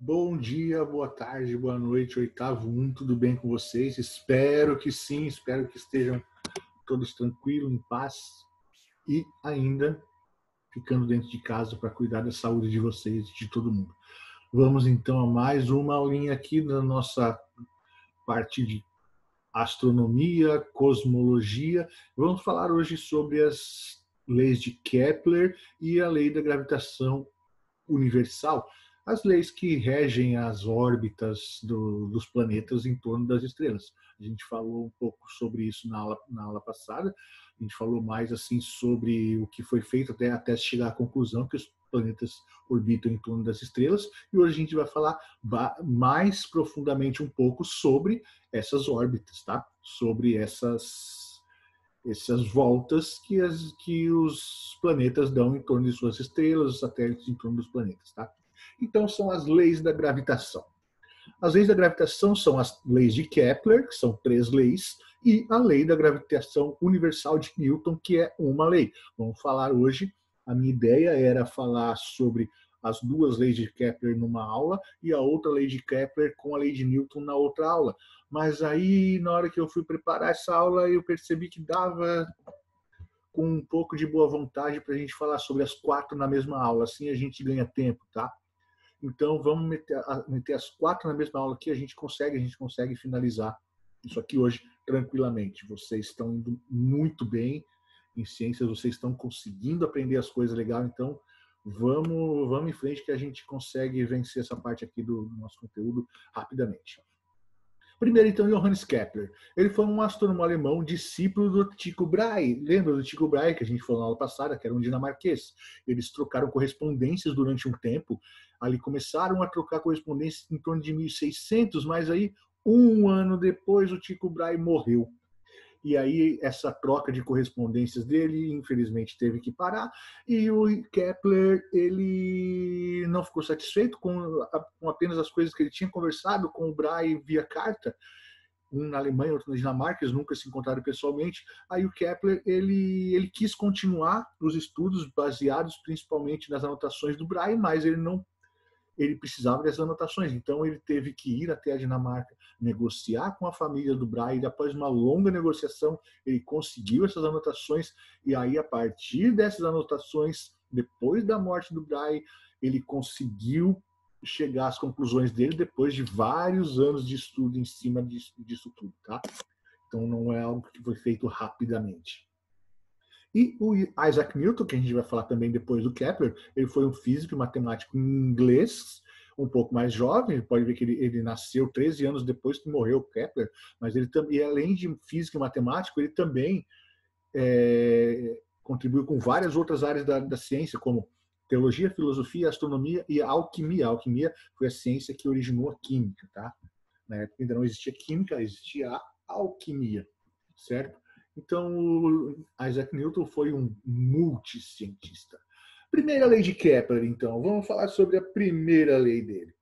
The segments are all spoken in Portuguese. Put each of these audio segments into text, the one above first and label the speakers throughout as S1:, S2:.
S1: Bom dia, boa tarde, boa noite, oitavo um, tudo bem com vocês? Espero que sim, espero que estejam todos tranquilos, em paz e ainda ficando dentro de casa para cuidar da saúde de vocês e de todo mundo. Vamos então a mais uma aulinha aqui na nossa parte de astronomia, cosmologia. Vamos falar hoje sobre as leis de Kepler e a lei da gravitação universal, as leis que regem as órbitas dos planetas em torno das estrelas. A gente falou um pouco sobre isso na aula passada. A gente falou mais assim sobre o que foi feito até chegar à conclusão que os planetas orbitam em torno das estrelas. E hoje a gente vai falar mais profundamente um pouco sobre essas órbitas, tá? Sobre essas voltas que os planetas dão em torno de suas estrelas, os satélites em torno dos planetas. Tá? Então, são as leis da gravitação. As leis da gravitação são as leis de Kepler, que são 3 leis, e a lei da gravitação universal de Newton, que é uma lei. Vamos falar hoje, a minha ideia era falar sobre as 2 leis de Kepler numa aula e a outra lei de Kepler com a lei de Newton na outra aula. Mas aí, na hora que eu fui preparar essa aula, eu percebi que dava com um pouco de boa vontade para a gente falar sobre as 4 na mesma aula. Assim a gente ganha tempo, tá? Então, vamos meter as 4 na mesma aula que a gente consegue finalizar isso aqui hoje tranquilamente. Vocês estão indo muito bem em ciências, vocês estão conseguindo aprender as coisas legais, então vamos em frente que a gente consegue vencer essa parte aqui do nosso conteúdo rapidamente. Primeiro, então, Johannes Kepler. Ele foi um astrônomo alemão, discípulo do Tycho Brahe. Lembra do Tycho Brahe, que a gente falou na aula passada, que era um dinamarquês? Eles trocaram correspondências durante um tempo. Ali começaram a trocar correspondências em torno de 1600, mas aí, um ano depois, o Tycho Brahe morreu. E aí essa troca de correspondências dele, infelizmente, teve que parar. E o Kepler, ele não ficou satisfeito com apenas as coisas que ele tinha conversado com o Brahe via carta, um na Alemanha, outro na Dinamarca, eles nunca se encontraram pessoalmente. Aí o Kepler, ele quis continuar os estudos baseados principalmente nas anotações do Brahe, mas ele precisava dessas anotações, então ele teve que ir até a Dinamarca, negociar com a família do Brahe, e após uma longa negociação, ele conseguiu essas anotações, e aí, a partir dessas anotações, depois da morte do Brahe, ele conseguiu chegar às conclusões dele depois de vários anos de estudo em cima disso tudo, tá? Então, não é algo que foi feito rapidamente. E o Isaac Newton, que a gente vai falar também depois do Kepler, ele foi um físico e matemático inglês, um pouco mais jovem, pode ver que ele nasceu 13 anos depois que morreu o Kepler, mas ele também, além de físico e matemático, ele também contribuiu com várias outras áreas da ciência, como teologia, filosofia, astronomia e a alquimia. A alquimia foi a ciência que originou a química, tá? Na época ainda não existia química, existia a alquimia, certo? Então, o Isaac Newton foi um multicientista. Primeira lei de Kepler, então. Vamos falar sobre a primeira lei dele.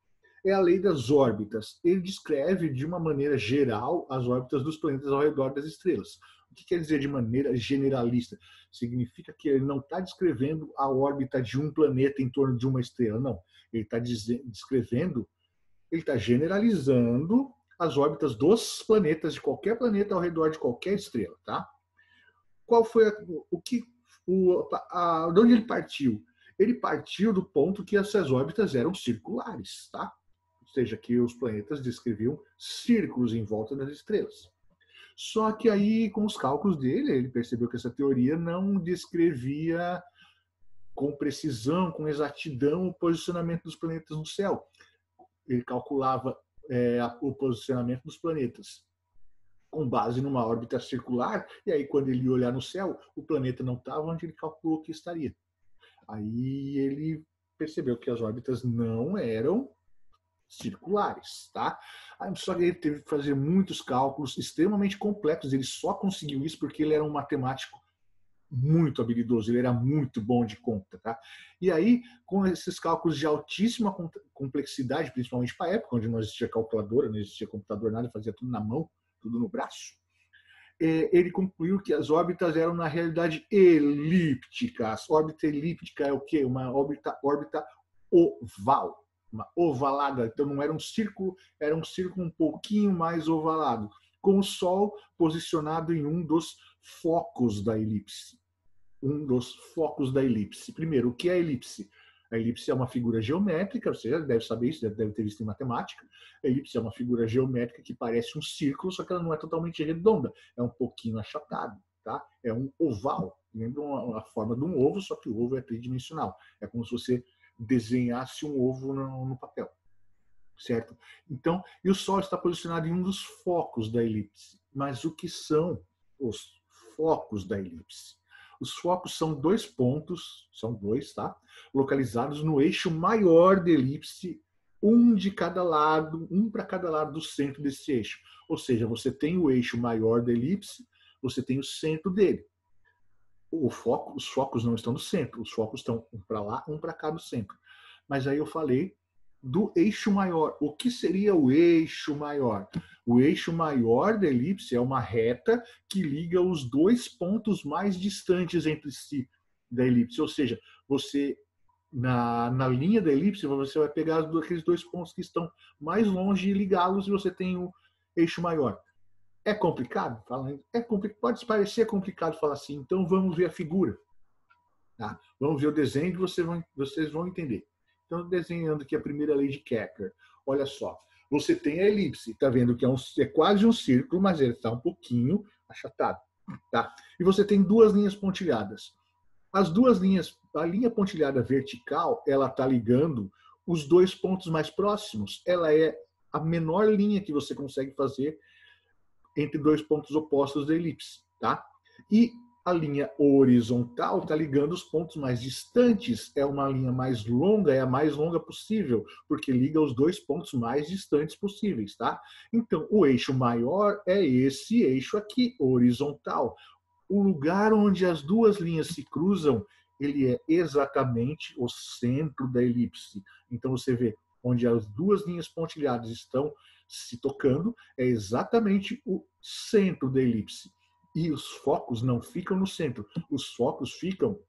S1: É a lei das órbitas. Ele descreve de uma maneira geral as órbitas dos planetas ao redor das estrelas. O que quer dizer de maneira generalista? Significa que ele não está descrevendo a órbita de um planeta em torno de uma estrela, não. Ele está descrevendo, ele está generalizando as órbitas dos planetas, de qualquer planeta ao redor de qualquer estrela, tá? Qual foi de onde ele partiu? Ele partiu do ponto que essas órbitas eram circulares, tá? Ou seja, que os planetas descreviam círculos em volta das estrelas. Só que aí, com os cálculos dele, ele percebeu que essa teoria não descrevia com precisão, com exatidão, o posicionamento dos planetas no céu. Ele calculava o posicionamento dos planetas com base numa órbita circular, e aí quando ele ia olhar no céu, o planeta não estava onde ele calculou que estaria. Aí ele percebeu que as órbitas não eram circulares, tá? Só que ele teve que fazer muitos cálculos extremamente complexos, ele só conseguiu isso porque ele era um matemático muito habilidoso, ele era muito bom de conta, tá? E aí, com esses cálculos de altíssima complexidade, principalmente para a época, onde não existia calculadora, não existia computador, nada, fazia tudo na mão, tudo no braço, ele concluiu que as órbitas eram, na realidade, elípticas. Órbita elíptica é o quê? Uma órbita oval. uma ovalada. Então não era um círculo, era um círculo um pouquinho mais ovalado, com o Sol posicionado em um dos focos da elipse. Um dos focos da elipse. Primeiro, o que é a elipse? A elipse é uma figura geométrica, você já deve saber isso, deve ter visto em matemática. A elipse é uma figura geométrica que parece um círculo, só que ela não é totalmente redonda, é um pouquinho achatada, tá? É um oval, lembra a forma de um ovo, só que o ovo é tridimensional. É como se você desenhasse um ovo no papel, certo? Então, e o Sol está posicionado em um dos focos da elipse. Mas o que são os focos da elipse? Os focos são dois pontos, são dois, tá? Localizados no eixo maior da elipse, um de cada lado, um para cada lado do centro desse eixo. Ou seja, você tem o eixo maior da elipse, você tem o centro dele. Os focos não estão no centro, os focos estão um para lá, um para cá do centro. Mas aí eu falei do eixo maior. O que seria o eixo maior? O eixo maior da elipse é uma reta que liga os dois pontos mais distantes entre si da elipse. Ou seja, você na linha da elipse você vai pegar aqueles dois pontos que estão mais longe e ligá-los e você tem o eixo maior. É complicado? Pode parecer complicado falar assim. Então vamos ver a figura. Tá? Vamos ver o desenho que vocês vão entender. Então, desenhando aqui a primeira lei de Kepler. Olha só, você tem a elipse, está vendo que é quase um círculo, mas ele está um pouquinho achatado. Tá? E você tem duas linhas pontilhadas. As duas linhas, a linha pontilhada vertical, ela está ligando os dois pontos mais próximos. Ela é a menor linha que você consegue fazer entre dois pontos opostos da elipse. Tá? E a linha horizontal está ligando os pontos mais distantes. É uma linha mais longa, é a mais longa possível, porque liga os dois pontos mais distantes possíveis, tá? Então, o eixo maior é esse eixo aqui, horizontal. O lugar onde as duas linhas se cruzam, ele é exatamente o centro da elipse. Então, você vê onde as duas linhas pontilhadas estão se tocando, é exatamente o centro da elipse. E os focos não ficam no centro. Os focos ficam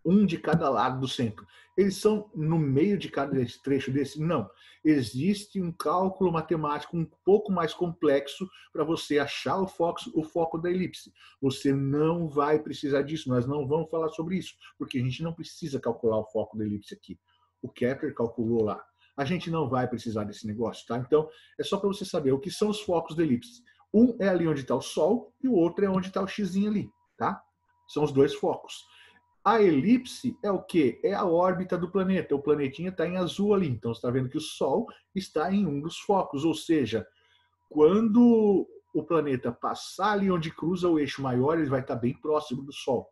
S1: um de cada lado do centro. Eles são no meio de cada trecho desse? Não. Existe um cálculo matemático um pouco mais complexo para você achar o foco da elipse. Você não vai precisar disso. Nós não vamos falar sobre isso, porque a gente não precisa calcular o foco da elipse aqui. O Kepler calculou lá. A gente não vai precisar desse negócio, tá? Então, é só para você saber o que são os focos da elipse. Um é ali onde está o Sol e o outro é onde está o xizinho ali, tá? São os dois focos. A elipse é o quê? É a órbita do planeta. O planetinha está em azul ali. Então, você está vendo que o Sol está em um dos focos. Ou seja, quando o planeta passar ali onde cruza o eixo maior, ele vai estar bem próximo do Sol.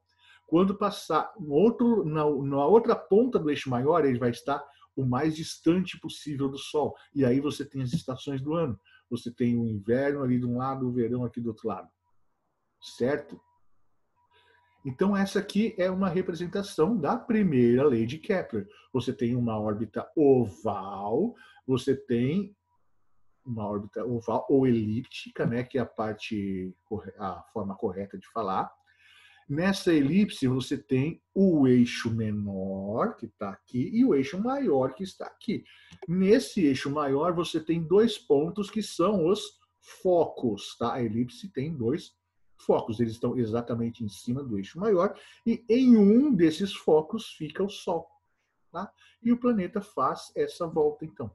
S1: Quando passar na outra ponta do eixo maior, ele vai estar o mais distante possível do Sol. E aí você tem as estações do ano. Você tem o inverno ali de um lado, o verão aqui do outro lado. Certo? Então, essa aqui é uma representação da primeira lei de Kepler. Você tem uma órbita oval, você tem uma órbita oval ou elíptica, né, que é a forma correta de falar. Nessa elipse, você tem o eixo menor, que está aqui, e o eixo maior, que está aqui. Nesse eixo maior, você tem dois pontos que são os focos. Tá? A elipse tem dois focos. Eles estão exatamente em cima do eixo maior, e em um desses focos fica o Sol. Tá? E o planeta faz essa volta, então,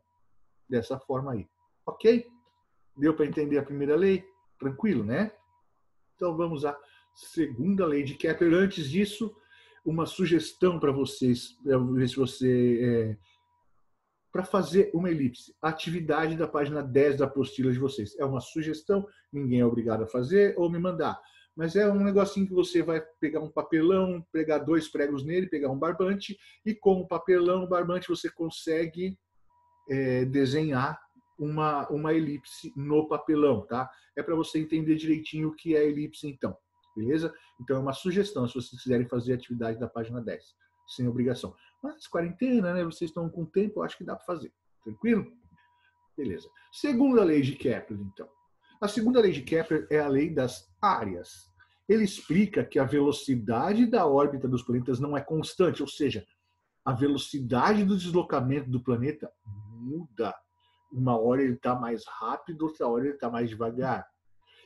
S1: dessa forma aí. Ok? Deu para entender a primeira lei? Tranquilo, né? Então, vamos à segunda lei de Kepler. Antes disso, uma sugestão para vocês, para ver se você para fazer uma elipse. Atividade da página 10 da apostila de vocês. É uma sugestão, ninguém é obrigado a fazer ou me mandar. Mas é um negocinho que você vai pegar um papelão, pegar dois pregos nele, pegar um barbante, e com o papelão, o barbante, você consegue desenhar uma elipse no papelão, tá? É para você entender direitinho o que é elipse, então. Beleza? Então é uma sugestão, se vocês quiserem fazer a atividade da página 10, sem obrigação. Mas quarentena, né? Vocês estão com tempo, eu acho que dá para fazer. Tranquilo? Beleza. Segunda lei de Kepler, então. A segunda lei de Kepler é a lei das áreas. Ele explica que a velocidade da órbita dos planetas não é constante, ou seja, a velocidade do deslocamento do planeta muda. Uma hora ele está mais rápido, outra hora ele está mais devagar.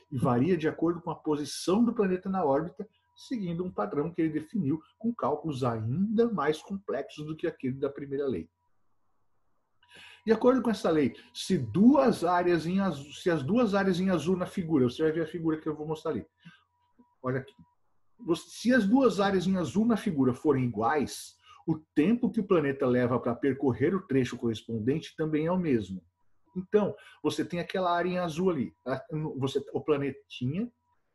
S1: E varia de acordo com a posição do planeta na órbita, seguindo um padrão que ele definiu com cálculos ainda mais complexos do que aquele da primeira lei. De acordo com essa lei, se as duas áreas em azul na figura, você vai ver a figura que eu vou mostrar ali. Olha aqui. Se as duas áreas em azul na figura forem iguais, o tempo que o planeta leva para percorrer o trecho correspondente também é o mesmo. Então, você tem aquela área em azul ali. O planetinha,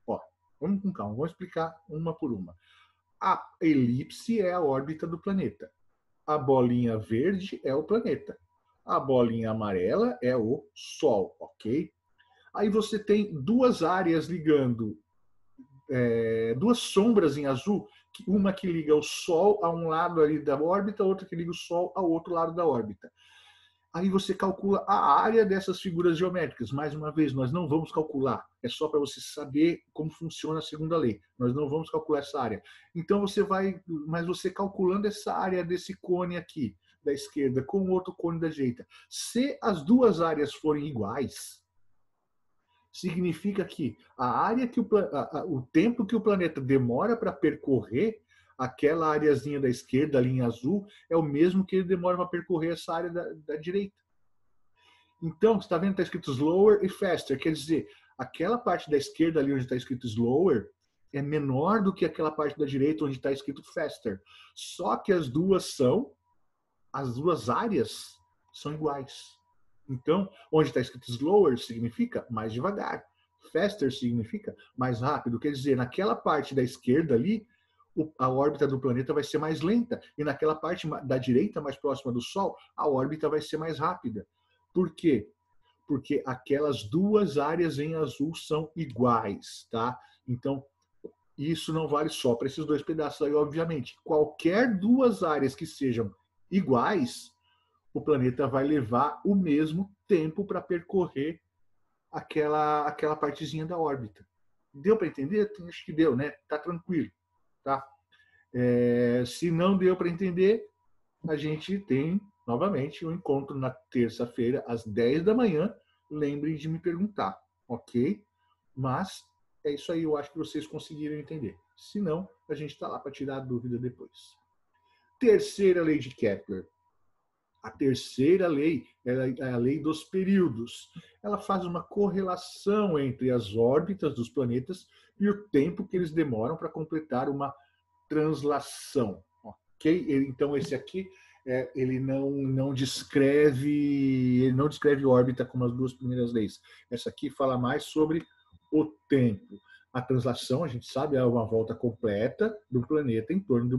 S1: ó, vamos com calma, vamos explicar uma por uma. A elipse é a órbita do planeta. A bolinha verde é o planeta. A bolinha amarela é o Sol, ok? Aí você tem duas áreas ligando, duas sombras em azul, uma que liga o Sol a um lado ali da órbita, outra que liga o Sol ao outro lado da órbita. Aí você calcula a área dessas figuras geométricas. Mais uma vez, nós não vamos calcular. É só para você saber como funciona a segunda lei. Nós não vamos calcular essa área. Então mas você calculando essa área desse cone aqui, da esquerda, com o outro cone da direita. Se as duas áreas forem iguais, significa que a área que o tempo que o planeta demora para percorrer aquela areazinha da esquerda, a linha azul, é o mesmo que ele demora para percorrer essa área da direita. Então, você está vendo que está escrito slower e faster. Quer dizer, aquela parte da esquerda ali onde está escrito slower é menor do que aquela parte da direita onde está escrito faster. Só que as duas áreas são iguais. Então, onde está escrito slower significa mais devagar. Faster significa mais rápido. Quer dizer, naquela parte da esquerda ali, a órbita do planeta vai ser mais lenta. E naquela parte da direita, mais próxima do Sol, a órbita vai ser mais rápida. Por quê? Porque aquelas duas áreas em azul são iguais, tá? Então, isso não vale só para esses dois pedaços aí, obviamente. Qualquer duas áreas que sejam iguais, o planeta vai levar o mesmo tempo para percorrer aquela partezinha da órbita. Deu para entender? Acho que deu, né? Tá tranquilo, tá? Se não deu para entender, a gente tem novamente um encontro na terça-feira às 10 da manhã. Lembrem de me perguntar, ok? Mas é isso aí, eu acho que vocês conseguiram entender. Se não, a gente está lá para tirar a dúvida depois. Terceira lei de Kepler. A terceira lei é a lei dos períodos. Ela faz uma correlação entre as órbitas dos planetas e o tempo que eles demoram para completar uma translação. Ok? Então, esse aqui ele não descreve órbita como as duas primeiras leis. Essa aqui fala mais sobre o tempo. A translação, a gente sabe, é uma volta completa do planeta em torno de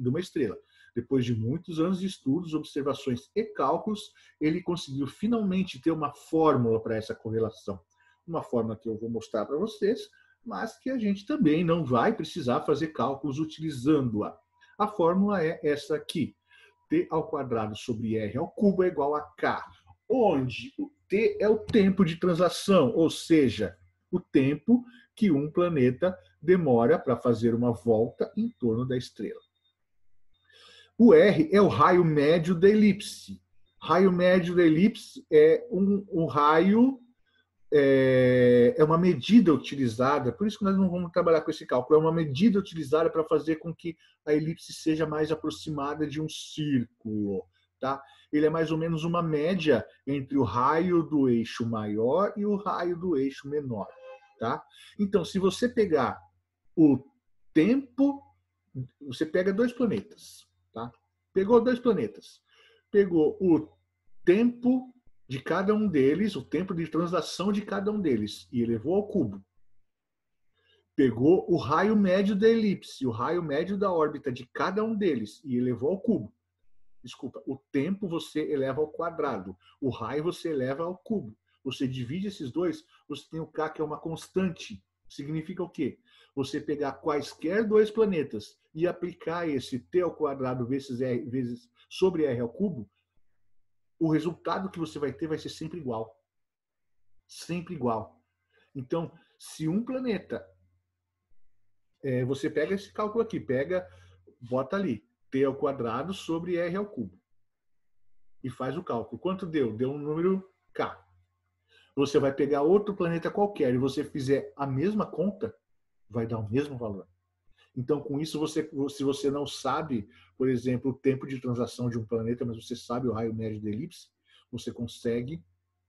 S1: uma estrela. Depois de muitos anos de estudos, observações e cálculos, ele conseguiu finalmente ter uma fórmula para essa correlação. Uma fórmula que eu vou mostrar para vocês, mas que a gente também não vai precisar fazer cálculos utilizando-a. A fórmula é essa aqui. T ao quadrado sobre R ao cubo é igual a K, onde o T é o tempo de translação, ou seja, o tempo que um planeta demora para fazer uma volta em torno da estrela. O R é o raio médio da elipse. Raio médio da elipse é um raio, é uma medida utilizada, por isso que nós não vamos trabalhar com esse cálculo, é uma medida utilizada para fazer com que a elipse seja mais aproximada de um círculo. Tá? Ele é mais ou menos uma média entre o raio do eixo maior e o raio do eixo menor. Tá? Então, se você pegar o tempo, você pega dois planetas. Tá? Pegou dois planetas. Pegou o tempo de cada um deles, o tempo de translação de cada um deles, e elevou ao cubo. Pegou o raio médio da elipse, o raio médio da órbita de cada um deles, e elevou ao cubo. Desculpa, o tempo você eleva ao quadrado, o raio você eleva ao cubo. Você divide esses dois, você tem o K, que é uma constante. Significa o quê? Você pegar quaisquer dois planetas e aplicar esse T ao quadrado vezes sobre R ao cubo, o resultado que você vai ter vai ser sempre igual. Sempre igual. Então, se um planeta, você pega esse cálculo aqui, bota ali. T ao quadrado sobre R ao cubo. E faz o cálculo. Quanto deu? Deu um número K. Você vai pegar outro planeta qualquer e você fizer a mesma conta, vai dar o mesmo valor. Então, com isso, se você não sabe, por exemplo, o tempo de translação de um planeta, mas você sabe o raio médio da elipse, você consegue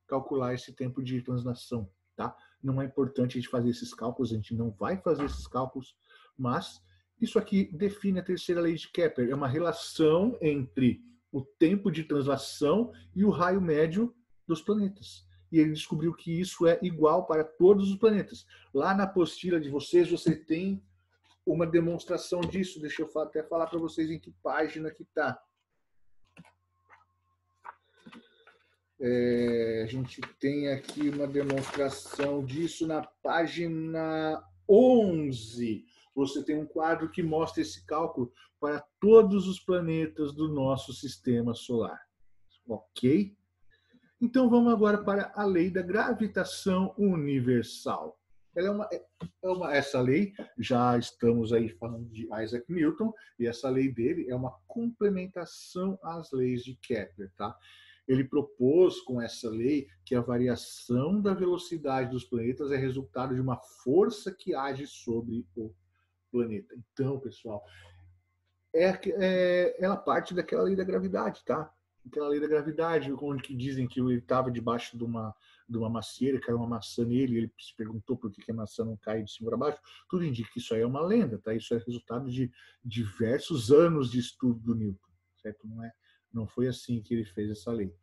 S1: calcular esse tempo de translação. Tá? Não é importante a gente fazer esses cálculos, a gente não vai fazer esses cálculos, mas isso aqui define a terceira lei de Kepler. É uma relação entre o tempo de translação e o raio médio dos planetas. E ele descobriu que isso é igual para todos os planetas. Lá na apostila de vocês, você tem uma demonstração disso. Deixa eu até falar para vocês em que página que está. A gente tem aqui uma demonstração disso na página 11. Você tem um quadro que mostra esse cálculo para todos os planetas do nosso sistema solar. Ok? Então vamos agora para a lei da gravitação universal. Essa lei, já estamos aí falando de Isaac Newton, e essa lei dele é uma complementação às leis de Kepler, tá? Ele propôs com essa lei que a variação da velocidade dos planetas é resultado de uma força que age sobre o planeta. Então, pessoal, ela parte daquela lei da gravidade, tá? Aquela lei da gravidade, onde que dizem que ele estava debaixo de uma macieira, caiu uma maçã nele, e ele se perguntou por que a maçã não cai de cima para baixo. Tudo indica que isso aí é uma lenda, tá? Isso é resultado de diversos anos de estudo do Newton, certo? Não foi assim que ele fez essa lei.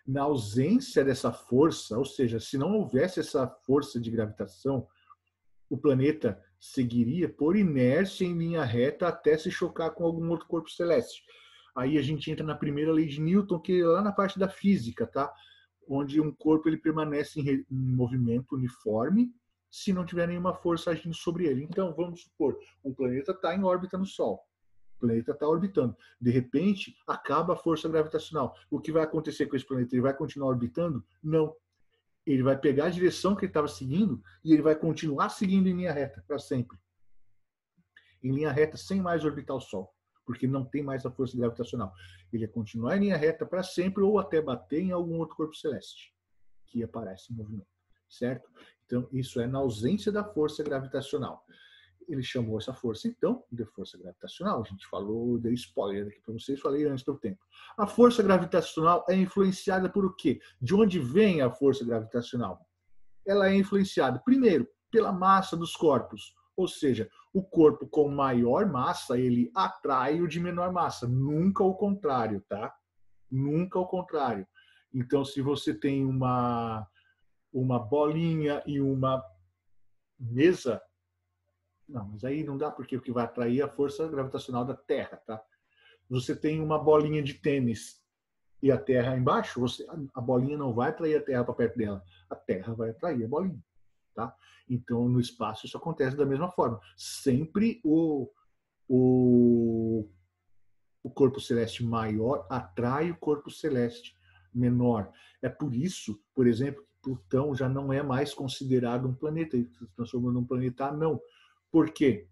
S1: Na ausência dessa força, ou seja, se não houvesse essa força de gravitação, o planeta seguiria por inércia em linha reta até se chocar com algum outro corpo celeste. Aí a gente entra na primeira lei de Newton, que é lá na parte da física, tá? Onde um corpo ele permanece em movimento uniforme se não tiver nenhuma força agindo sobre ele. Então, vamos supor, um planeta está em órbita no Sol. O planeta está orbitando. De repente, acaba a força gravitacional. O que vai acontecer com esse planeta? Ele vai continuar orbitando? Não. Ele vai pegar a direção que ele estava seguindo e ele vai continuar seguindo em linha reta para sempre. Em linha reta, sem mais orbitar o Sol, porque não tem mais a força gravitacional. Ele vai continuar em linha reta para sempre ou até bater em algum outro corpo celeste que aparece em movimento, certo? Então, isso é na ausência da força gravitacional. Ele chamou essa força, então, de força gravitacional. A gente falou, dei spoiler aqui para vocês, falei antes do tempo. A força gravitacional é influenciada por o quê? De onde vem a força gravitacional? Ela é influenciada, primeiro, pela massa dos corpos. Ou seja, o corpo com maior massa, ele atrai o de menor massa. Nunca o contrário, tá? Nunca o contrário. Então, se você tem uma bolinha e uma mesa, não, mas aí não dá, porque o que vai atrair é a força gravitacional da Terra, tá? Você tem uma bolinha de tênis e a Terra embaixo, a bolinha não vai atrair a Terra para perto dela. A Terra vai atrair a bolinha, tá? Então, no espaço, isso acontece da mesma forma. Sempre o corpo celeste maior atrai o corpo celeste menor. É por isso, por exemplo, que Plutão já não é mais considerado um planeta, ele se transformou num planeta anão. Por quê?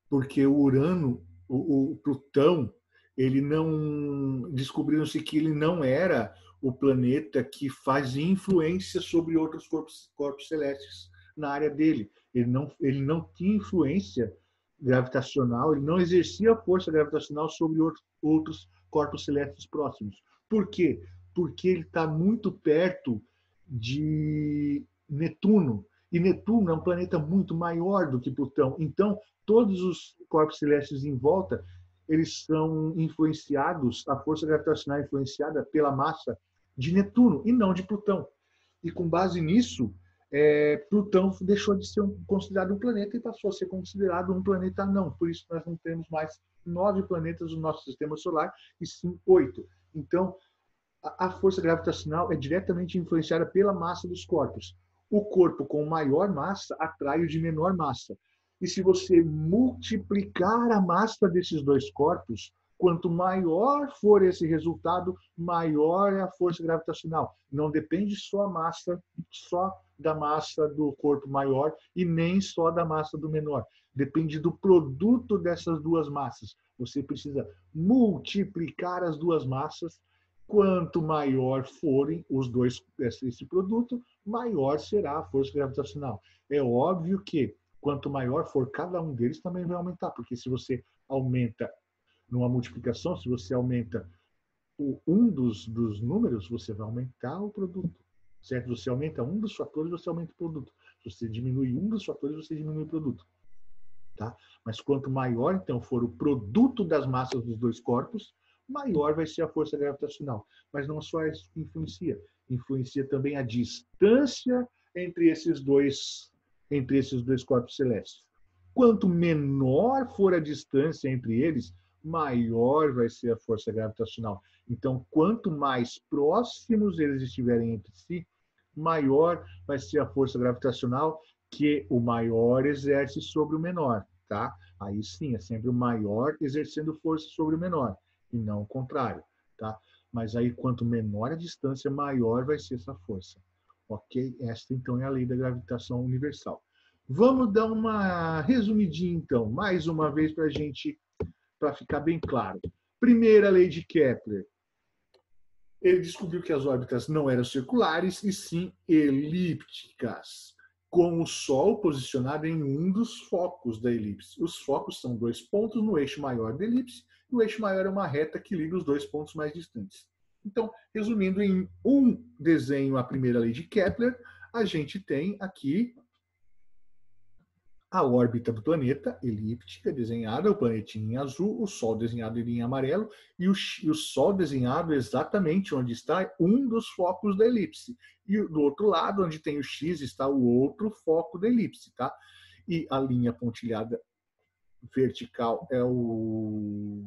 S1: Porque o Urano, o Plutão, ele não... Descobriram-se que ele não era o planeta que fazia influência sobre outros corpos celestes na área dele. Ele não tinha influência gravitacional, ele não exercia força gravitacional sobre outros corpos celestes próximos. Por quê? Porque ele está muito perto de Netuno. E Netuno é um planeta muito maior do que Plutão. Então, todos os corpos celestes em volta, eles são influenciados, a força gravitacional é influenciada pela massa de Netuno e não de Plutão. E com base nisso, Plutão deixou de ser considerado um planeta e passou a ser considerado um planeta anão. Por isso nós não temos mais 9 planetas no nosso sistema solar, e sim 8. Então, a força gravitacional é diretamente influenciada pela massa dos corpos. O corpo com maior massa atrai o de menor massa. E se você multiplicar a massa desses dois corpos, quanto maior for esse resultado, maior é a força gravitacional. Não depende só da massa do corpo maior e nem só da massa do menor. depende do produto dessas duas massas. Você precisa multiplicar as duas massas. Quanto maior forem os dois, esse produto, maior será a força gravitacional. É óbvio que quanto maior for cada um deles, também vai aumentar, porque se você aumenta numa multiplicação, se você aumenta um dos números, você vai aumentar o produto. Certo? Você aumenta um dos fatores, você aumenta o produto. Se você diminui um dos fatores, você diminui o produto. Tá? Mas quanto maior, então, for o produto das massas dos dois corpos, maior vai ser a força gravitacional. Mas não só isso que influencia também a distância entre esses dois corpos celestes. Quanto menor for a distância entre eles, maior vai ser a força gravitacional. Então, quanto mais próximos eles estiverem entre si, maior vai ser a força gravitacional que o maior exerce sobre o menor, tá? Aí sim, é sempre o maior exercendo força sobre o menor, e não o contrário, tá? Mas aí, quanto menor a distância, maior vai ser essa força. Ok? Esta, então, é a lei da gravitação universal. Vamos dar uma resumidinha, então, mais uma vez para ficar bem claro. Primeira lei de Kepler. Ele descobriu que as órbitas não eram circulares, e sim elípticas, com o Sol posicionado em um dos focos da elipse. Os focos são dois pontos no eixo maior da elipse, e o eixo maior é uma reta que liga os dois pontos mais distantes. Então, resumindo em um desenho a primeira lei de Kepler, a gente tem aqui a órbita do planeta, elíptica, desenhada, o planetinha em azul, o Sol desenhado em amarelo, e o Sol desenhado exatamente onde está um dos focos da elipse. E do outro lado, onde tem o X, está o outro foco da elipse, tá? E a linha pontilhada vertical é o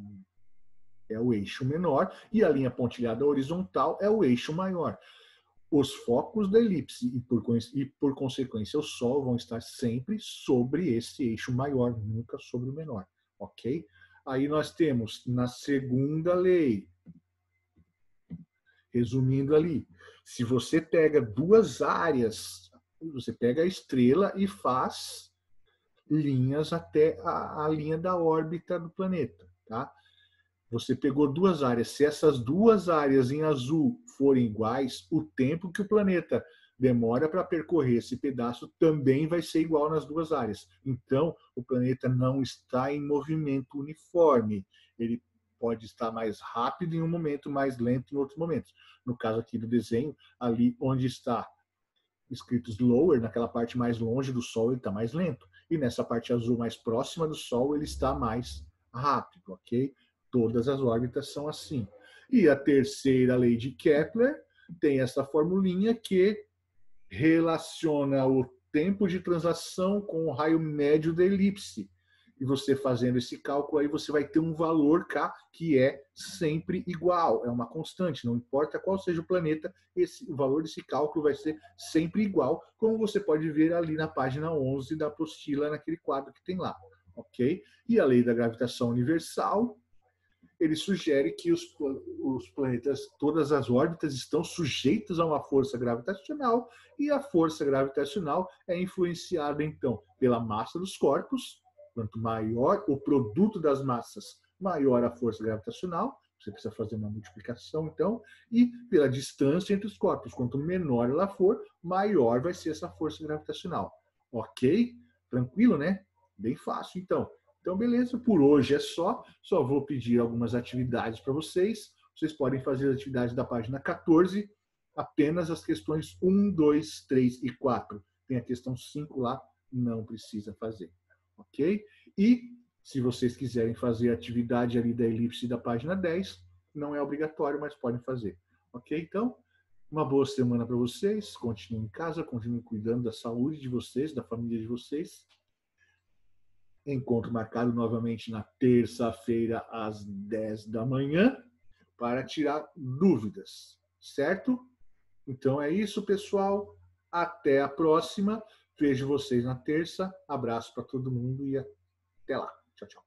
S1: eixo menor, e a linha pontilhada horizontal é o eixo maior. Os focos da elipse e, por consequência, o Sol vão estar sempre sobre esse eixo maior, nunca sobre o menor, ok? Aí nós temos, na segunda lei, resumindo ali, se você pega duas áreas, você pega a estrela e faz linhas até a linha da órbita do planeta, tá? Você pegou duas áreas. Se essas duas áreas em azul forem iguais, o tempo que o planeta demora para percorrer esse pedaço também vai ser igual nas duas áreas. Então, o planeta não está em movimento uniforme. Ele pode estar mais rápido em um momento, mais lento em outros momentos. No caso aqui do desenho, ali onde está escrito slower, naquela parte mais longe do Sol, ele está mais lento. E nessa parte azul mais próxima do Sol, ele está mais rápido, ok? Todas as órbitas são assim. E a terceira lei de Kepler tem essa formulinha que relaciona o tempo de translação com o raio médio da elipse. E você fazendo esse cálculo aí, você vai ter um valor K que é sempre igual, é uma constante, não importa qual seja o planeta, o valor desse cálculo vai ser sempre igual, como você pode ver ali na página 11 da apostila, naquele quadro que tem lá, ok? E a lei da gravitação universal, ele sugere que os planetas, todas as órbitas estão sujeitas a uma força gravitacional, e a força gravitacional é influenciada, então, pela massa dos corpos. Quanto maior o produto das massas, maior a força gravitacional. Você precisa fazer uma multiplicação, então, e pela distância entre os corpos. Quanto menor ela for, maior vai ser essa força gravitacional. Ok? Tranquilo, né? Bem fácil, então. Então, beleza, por hoje é só. Só vou pedir algumas atividades para vocês. Vocês podem fazer as atividades da página 14, apenas as questões 1, 2, 3 e 4. Tem a questão 5 lá, não precisa fazer. Ok? E, se vocês quiserem fazer a atividade ali da elipse da página 10, não é obrigatório, mas podem fazer. Ok? Então, uma boa semana para vocês. Continuem em casa, continuem cuidando da saúde de vocês, da família de vocês. Encontro marcado novamente na terça-feira, às 10 da manhã, para tirar dúvidas. Certo? Então é isso, pessoal. Até a próxima. Vejo vocês na terça. Abraço para todo mundo e até lá. Tchau, tchau.